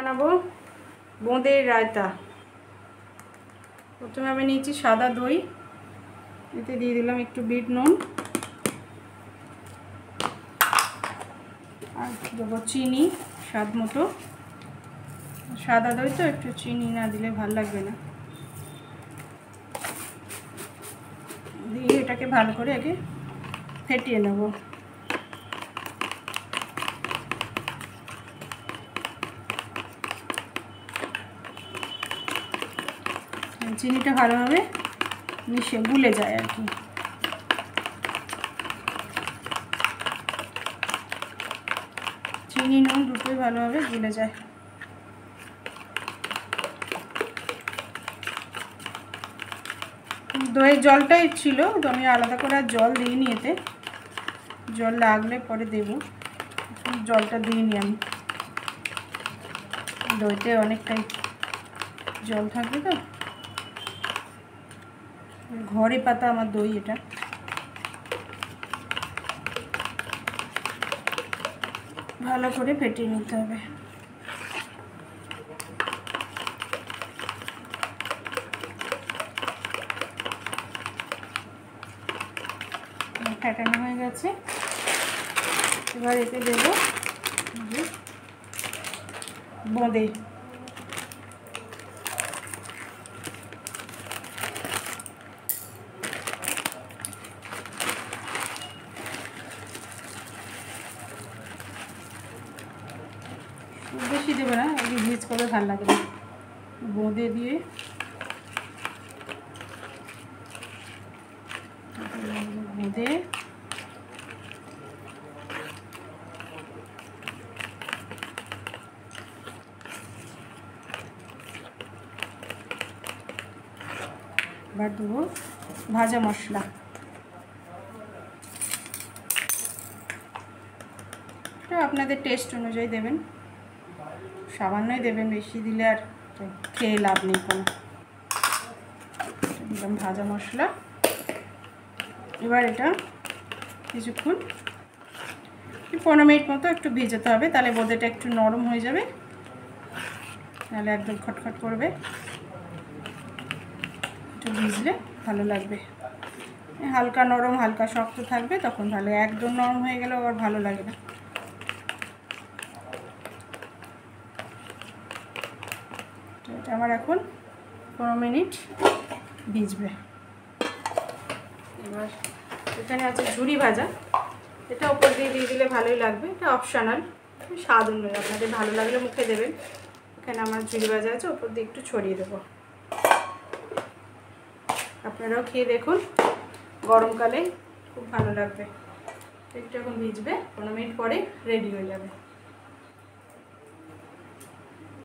বানাবো বোঁদের রায়তা। প্রথমে আমি নিয়েছি সাদা দই, এতে দিয়ে দিলাম একটু বিট নুন আর দেবো চিনি স্বাদ মতো। সাদা দই তো একটু চিনি না দিলে ভালো লাগবে না। দিয়ে এটাকে ভালো করে আগে ফেটিয়ে নেব। চিনিটা ভালোভাবে মিশে গুলে যায় আর কি। চিনি নুন দুটোই ভালোভাবে গুলে যায়। দইয়ের জলটাই ছিল, তো আমি আলাদা করে আর জল দিইনি, এতে জল লাগলে পরে দেব। জলটা দিইনি আমি, দইতে অনেকটাই জল থাকবে তো। ঘরে পাতা আমার দই, এটা ভালো করে ফেটিয়ে নিতে হবে। ফেটানো হয়ে গেছে, এবার এতে দেব বোঁদে। বেশি দেবে না, একটু ভিজ করে ভালো লাগে না। বোঁদে দিয়ে বোঁদে এবার দেবো ভাজা মশলা। এটা আপনাদের টেস্ট অনুযায়ী দেবেন, সামান্যই দেবেন, বেশি দিলে আর খেয়ে লাভ নেই কোনো। দিলাম ভাজা মশলা। এবার এটা কিছুক্ষণ 15 মিনিট মতো একটু ভেজাতে হবে, তাহলে বোঁদেটা একটু নরম হয়ে যাবে, নাহলে একদম খটখট করবে। একটু ভিজলে ভালো লাগবে, হালকা নরম হালকা শক্ত থাকবে তখন ভালো। একদম নরম হয়ে গেলে আবার ভালো লাগে না। এটা আমার এখন 15 মিনিট ভিজবে। এবার এখানে আছে ঝুরি ভাজা, এটা উপর দিয়ে দিয়ে দিলে ভালোই লাগবে, এটা অপশনাল, স্বাদ অনুযায়ী আপনাদের ভালো লাগলে মুখে দেবেন। এখানে আমার ঝুরি ভাজা আছে, উপর দিয়ে একটু ছড়িয়ে দেবো। আপনারাও খেয়ে দেখুন, গরমকালে খুব ভালো লাগবে। একটু এখন ভিজবে, 15 মিনিট পরে রেডি হয়ে যাবে।